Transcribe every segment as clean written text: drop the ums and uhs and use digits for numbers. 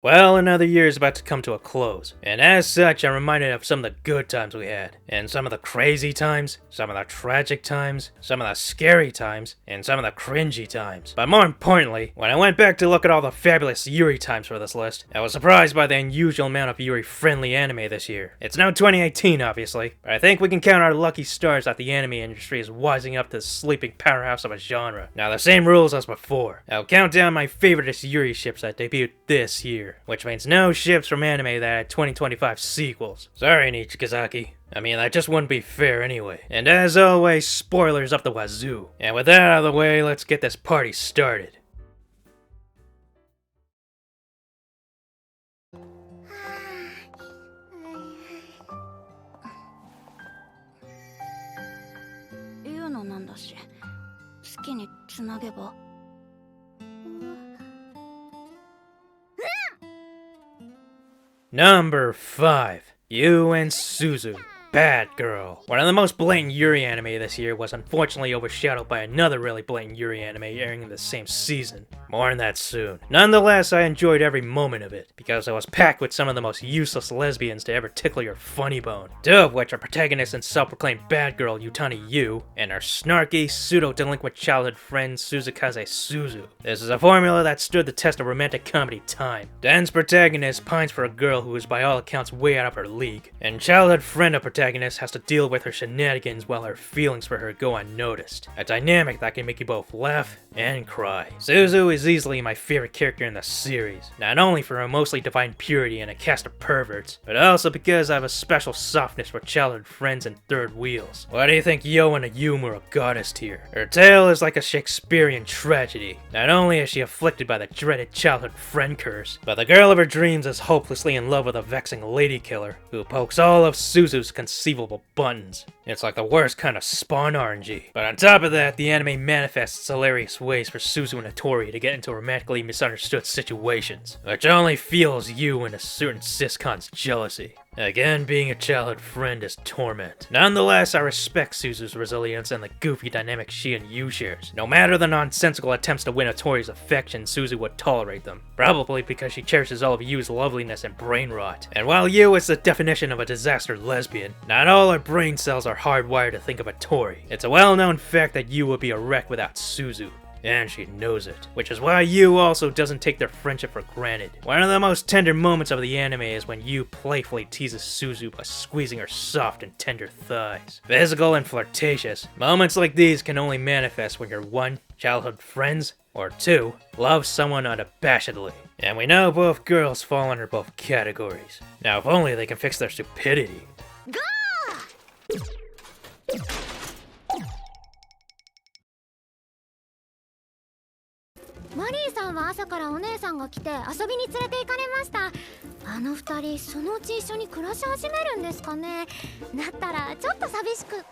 Well, another year is about to come to a close, and as such, I'm reminded of some of the good times we had, and some of the crazy times, some of the tragic times, some of the scary times, and some of the cringy times. But more importantly, when I went back to look at all the fabulous Yuri times for this list, I was surprised by the unusual amount of Yuri-friendly anime this year. It's now 2018, obviously, but I think we can count our lucky stars that the anime industry is wising up to the sleeping powerhouse of a genre. Now, the same rules as before. I'll count down my favoriteest Yuri ships that debuted this year, which means no ships from anime that had 2025 sequels. Sorry, Nichikazaki. I mean, that just wouldn't be fair anyway. And as always, spoilers up the wazoo. And with that out of the way, let's get this party started. Number 5. You and Suzu. Bad Girl. One of the most blatant Yuri anime this year was unfortunately overshadowed by another really blatant Yuri anime airing in the same season. More on that soon. Nonetheless, I enjoyed every moment of it, because it was packed with some of the most useless lesbians to ever tickle your funny bone. Two of which are protagonist and self-proclaimed bad girl Yutani Yu, and her snarky, pseudo-delinquent childhood friend Suzukaze Suzu. This is a formula that stood the test of romantic comedy time. Den's protagonist pines for a girl who is by all accounts way out of her league, and childhood friend of protagonist has to deal with her shenanigans while her feelings for her go unnoticed. A dynamic that can make you both laugh and cry. Suzu is easily my favorite character in the series, not only for her mostly divine purity and a cast of perverts, but also because I have a special softness for childhood friends and third wheels. Why do you think Yo and Ayumu are a goddess here? Her tale is like a Shakespearean tragedy. Not only is she afflicted by the dreaded childhood friend curse, but the girl of her dreams is hopelessly in love with a vexing lady killer who pokes all of Suzu's conceivable buttons. It's like the worst kind of Spawn RNG. But on top of that, the anime manifests hilarious ways for Suzu and Hattori to get into romantically misunderstood situations, which only fuels you and a certain siscon's jealousy. Again, being a childhood friend is torment. Nonetheless, I respect Suzu's resilience and the goofy dynamic she and Yu shares. No matter the nonsensical attempts to win Hattori's affection, Suzu would tolerate them. Probably because she cherishes all of Yu's loveliness and brain rot. And while Yu is the definition of a disaster lesbian, not all her brain cells are hardwired to think of Hattori. It's a well-known fact that Yu would be a wreck without Suzu. And she knows it, which is why Yu also doesn't take their friendship for granted. One of the most tender moments of the anime is when Yu playfully teases Suzu by squeezing her soft and tender thighs. Physical and flirtatious, moments like these can only manifest when you're 1, childhood friends, or 2, love someone unabashedly. And we know both girls fall under both categories. Now if only they can fix their stupidity. Go! マリーさんは朝からお姉さんが来て遊びに連れて行かれました。あの二人そのうち一緒に暮らし始めるんですかね。だったらちょっと寂しく。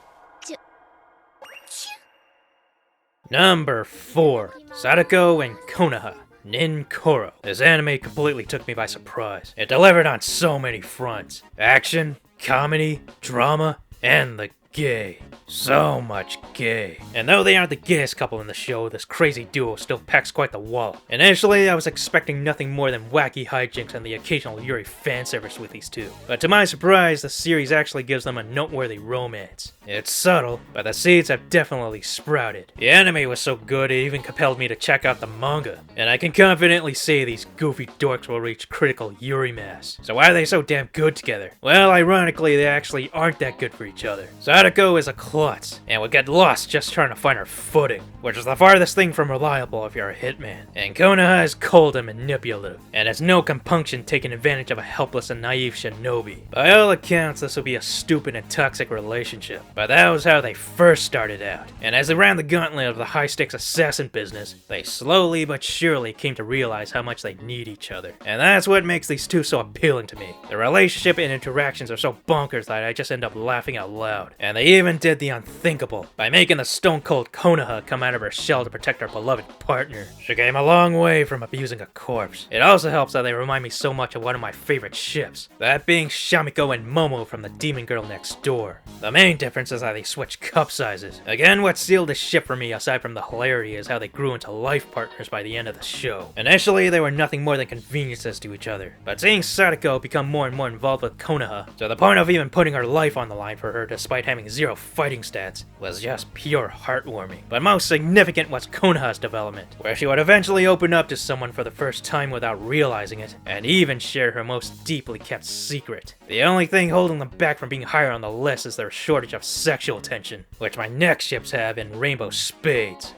Number 4. Satoko and Konoha. Ninkoro. This anime completely took me by surprise. It delivered on so many fronts. Action, comedy, drama, and the gay. So much gay. And though they aren't the gayest couple in the show, this crazy duo still packs quite the wallop. Initially, I was expecting nothing more than wacky hijinks and the occasional Yuri fanservice with these two. But to my surprise, the series actually gives them a noteworthy romance. It's subtle, but the seeds have definitely sprouted. The anime was so good it even compelled me to check out the manga. And I can confidently say these goofy dorks will reach critical Yuri mass. So why are they so damn good together? Well, ironically, they actually aren't that good for each other. Satoko is a klutz, and would get lost just trying to find her footing, which is the farthest thing from reliable if you're a hitman. And Konoha is cold and manipulative, and has no compunction taking advantage of a helpless and naive shinobi. By all accounts, this will be a stupid and toxic relationship, but that was how they first started out. And as they ran the gauntlet of the high-stakes assassin business, they slowly but surely came to realize how much they need each other. And that's what makes these two so appealing to me. The relationship and interactions are so bonkers that I just end up laughing out loud. And they even did the unthinkable by making the stone-cold Konoha come out of her shell to protect her beloved partner. She came a long way from abusing a corpse. It also helps that they remind me so much of one of my favorite ships, that being Shamiko and Momo from the Demon Girl Next Door. The main difference difference is how they switch cup sizes. Again, what sealed the ship for me aside from the hilarity is how they grew into life partners by the end of the show. Initially, they were nothing more than conveniences to each other, but seeing Satoko become more and more involved with Konoha, to the point of even putting her life on the line for her despite having 0 fighting stats, was just pure heartwarming. But most significant was Konoha's development, where she would eventually open up to someone for the first time without realizing it, and even share her most deeply kept secret. The only thing holding them back from being higher on the list is their shortage of sexual tension, which my next ships have in rainbow spades.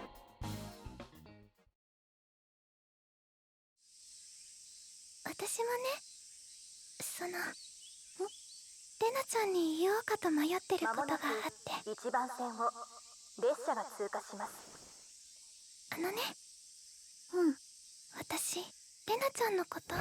私もね、レナちゃんに言おうかと迷ってることがあって。1番線を列車が通過します。私、レナちゃんのこと。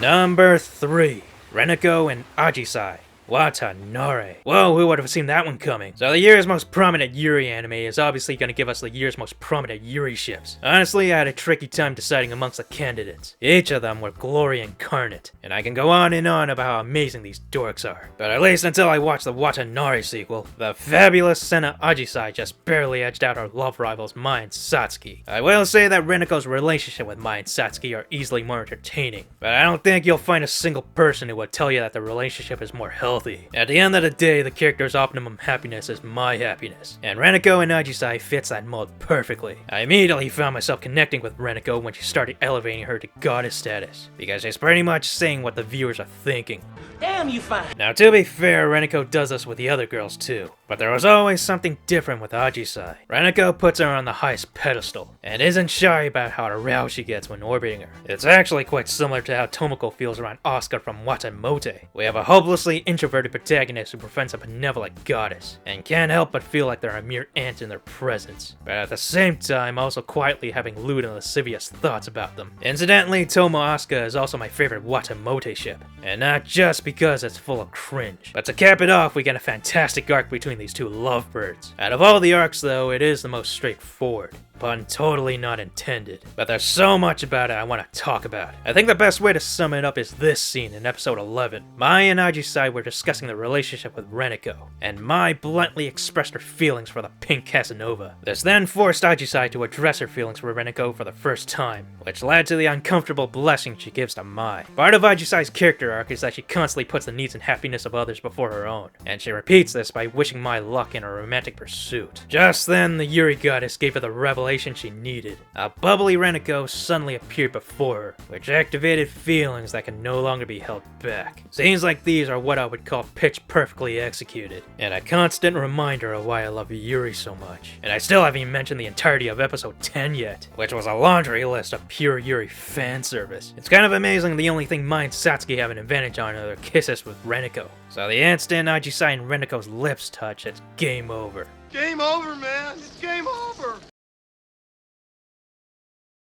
Number 3. Renako and Ajisai. Watanare. Whoa, who would have seen that one coming? So the year's most prominent Yuri anime is obviously going to give us the year's most prominent Yuri ships. Honestly, I had a tricky time deciding amongst the candidates. Each of them were glory incarnate, and I can go on and on about how amazing these dorks are. But at least until I watched the Watanare sequel, the fabulous Senna Ajisai just barely edged out her love rivals Mai and Satsuki. I will say that Renako's relationship with Mai and Satsuki are easily more entertaining, but I don't think you'll find a single person who would tell you that the relationship is more healthy. At the end of the day, the character's optimum happiness is my happiness, and Renako and Ajisai fits that mold perfectly. I immediately found myself connecting with Renako when she started elevating her to goddess status, because she's pretty much saying what the viewers are thinking. Damn, you fine. Now, to be fair, Renako does this with the other girls too, but there was always something different with Ajisai. Renako puts her on the highest pedestal, and isn't shy about how aroused she gets when orbiting her. It's actually quite similar to how Tomoko feels around Asuka from Watamote. We have a hopelessly introverted protagonist who befriends a benevolent goddess, and can't help but feel like they're a mere ant in their presence, but at the same time also quietly having lewd and lascivious thoughts about them. Incidentally, Tomo Asuka is also my favorite Watamote ship, and not just because it's full of cringe. But to cap it off, we get a fantastic arc between these two lovebirds. Out of all the arcs though, it is the most straightforward. Pun totally not intended. But there's so much about it I want to talk about. I think the best way to sum it up is this scene in episode 11. Mai and Ajisai were discussing the relationship with Renako, and Mai bluntly expressed her feelings for the pink Casanova. This then forced Ajisai to address her feelings for Renako for the first time, which led to the uncomfortable blessing she gives to Mai. Part of Ajisai's character arc is that she constantly puts the needs and happiness of others before her own, and she repeats this by wishing Mai luck in her romantic pursuit. Just then, the Yuri goddess gave her the revelation she needed. A bubbly Renako suddenly appeared before her, which activated feelings that can no longer be held back. Scenes like these are what I would call pitch perfectly executed, and a constant reminder of why I love Yuri so much. And I still haven't even mentioned the entirety of episode 10 yet, which was a laundry list of pure Yuri fan service. It's kind of amazing the only thing Mai and Satsuki have an advantage on are their kisses with Renako. So the instant Ajisai and Renako's lips touch, it's game over. Game over, man! It's game over!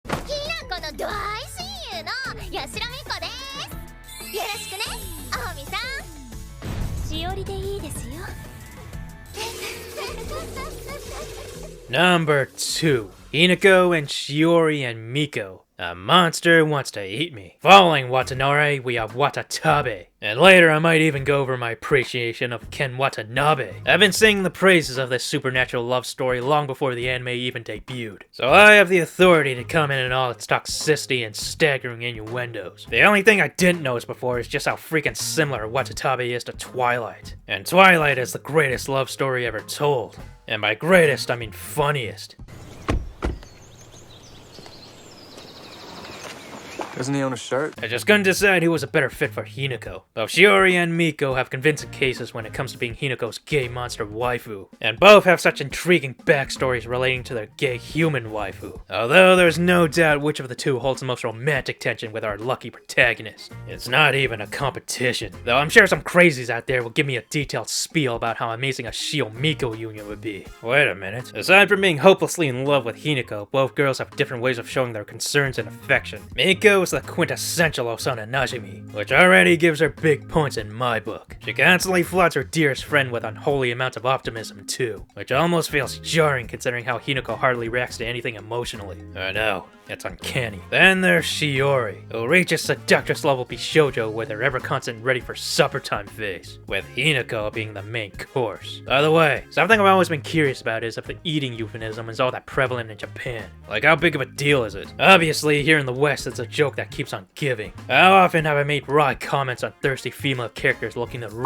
Hinakoの大親友の八代美子です。よろしくね、あほみさん。しおりでいいですよ。Number 2. Hinako and Shiori and Miko. A monster wants to eat me. Following Watanare, we have Watatabe. And later I might even go over my appreciation of Ken Watanabe. I've been singing the praises of this supernatural love story long before the anime even debuted, so I have the authority to comment on all its toxicity and staggering innuendos. The only thing I didn't notice before is just how freaking similar Watatabe is to Twilight. And Twilight is the greatest love story ever told. And by greatest, I mean funniest. Doesn't he own a shirt? I just couldn't decide who was a better fit for Hinako. Both Shiori and Miko have convincing cases when it comes to being Hinako's gay monster waifu, and both have such intriguing backstories relating to their gay human waifu. Although there's no doubt which of the two holds the most romantic tension with our lucky protagonist. It's not even a competition, though I'm sure some crazies out there will give me a detailed spiel about how amazing a Shio-Miko union would be. Wait a minute. Aside from being hopelessly in love with Hinako, both girls have different ways of showing their concerns and affection. Miko close to the quintessential Osana Najimi, which already gives her big points in my book. She constantly floods her dearest friend with unholy amounts of optimism too, which almost feels jarring considering how Hinako hardly reacts to anything emotionally. I know, it's uncanny. Then there's Shiori, who reaches seductress level Bishoujo with her ever constant ready for supper time face, with Hinako being the main course. By the way, something I've always been curious about is if the eating euphemism is all that prevalent in Japan. Like, how big of a deal is it? Obviously, here in the West, it's a joke that keeps on giving. How often have I made wry comments on thirsty female characters looking to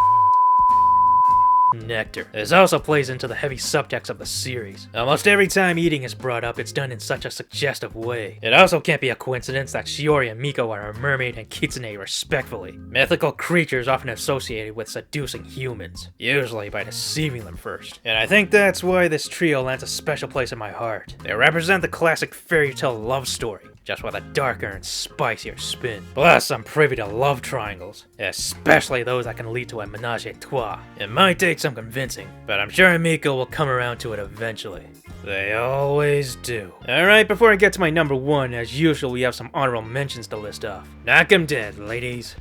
nectar? This also plays into the heavy subtext of the series. Almost every time eating is brought up, it's done in such a suggestive way. It also can't be a coincidence that Shiori and Miko are a mermaid and kitsune respectfully, mythical creatures often associated with seducing humans, usually by deceiving them first. And I think that's why this trio lands a special place in my heart. They represent the classic fairy tale love story, just with a darker and spicier spin. Plus, I'm privy to love triangles, especially those that can lead to a menage a trois. It might take some convincing, but I'm sure Miko will come around to it eventually. They always do. Alright, before I get to my number 1, as usual we have some honorable mentions to list off. Knock 'em dead, ladies.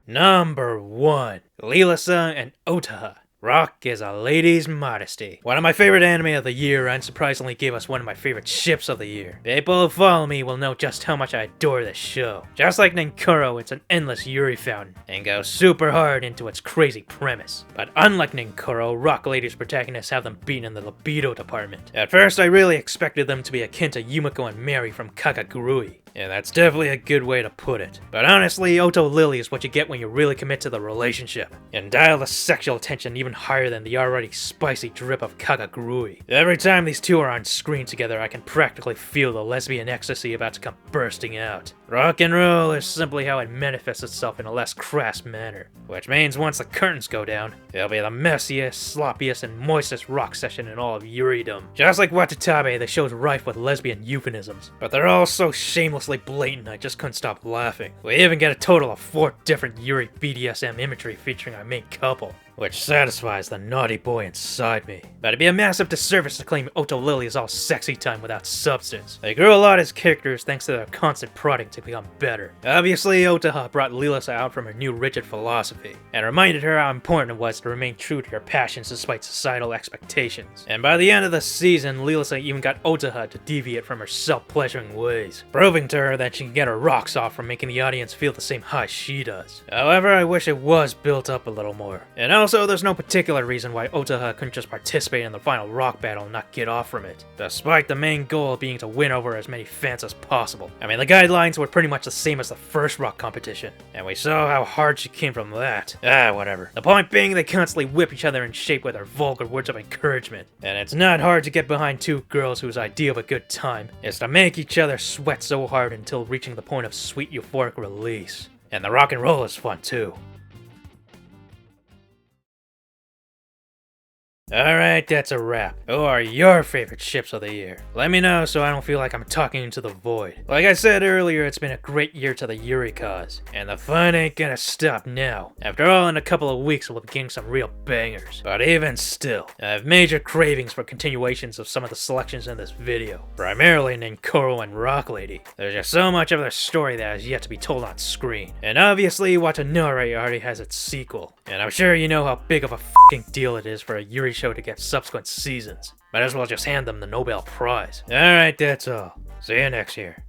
Number 1, Lilisa and Otoha. Rock is a lady's modesty. One of my favorite anime of the year, and surprisingly gave us one of my favorite ships of the year. People who follow me will know just how much I adore this show. Just like Ninkoro, it's an endless Yuri fountain, and goes super hard into its crazy premise. But unlike Ninkoro, Rock Lady's protagonists have them beaten in the libido department. At first, I really expected them to be akin to Yumiko and Mary from Kakagurui. And that's definitely a good way to put it. But honestly, Oto Lily is what you get when you really commit to the relationship, and dial the sexual tension even higher than the already spicy drip of Kakagurui. Every time these two are on screen together, I can practically feel the lesbian ecstasy about to come bursting out. Rock and roll is simply how it manifests itself in a less crass manner, which means once the curtains go down, it'll be the messiest, sloppiest, and moistest rock session in all of Yuridom. Just like Watanare, the show's rife with lesbian euphemisms, but they're all so shamelessly blatant I just couldn't stop laughing. We even get a total of 4 different Yuri BDSM imagery featuring our main couple, which satisfies the naughty boy inside me. But it'd be a massive disservice to claim Oto Lily is all sexy time without substance. They grew a lot as characters thanks to their constant prodding to become better. Obviously, Otoha brought Lilisa out from her new rigid philosophy, and reminded her how important it was to remain true to her passions despite societal expectations. And by the end of the season, Lilisa even got Otoha to deviate from her self-pleasuring ways, proving to her that she can get her rocks off from making the audience feel the same high she does. However, I wish it was built up a little more. And also, there's no particular reason why Otoha couldn't just participate in the final rock battle and not get off from it, despite the main goal being to win over as many fans as possible. I mean, the guidelines were pretty much the same as the first rock competition, and we saw how hard she came from that. Whatever. The point being, they constantly whip each other in shape with their vulgar words of encouragement, and it's not hard to get behind two girls whose idea of a good time is to make each other sweat so hard until reaching the point of sweet euphoric release. And the rock and roll is fun too. Alright, that's a wrap. Who are your favorite ships of the year? Let me know so I don't feel like I'm talking into the void. Like I said earlier, it's been a great year to the Yuri cause, and the fun ain't gonna stop now. After all, in a couple of weeks we'll be getting some real bangers. But even still, I have major cravings for continuations of some of the selections in this video. Primarily Ninkoro and Rock Lady. There's just so much of their story that has yet to be told on screen. And obviously Watanare already has its sequel. And I'm sure you know how big of a f***ing deal it is for a Yuri show to get subsequent seasons. Might as well just hand them the Nobel Prize. Alright, that's all. See you next year.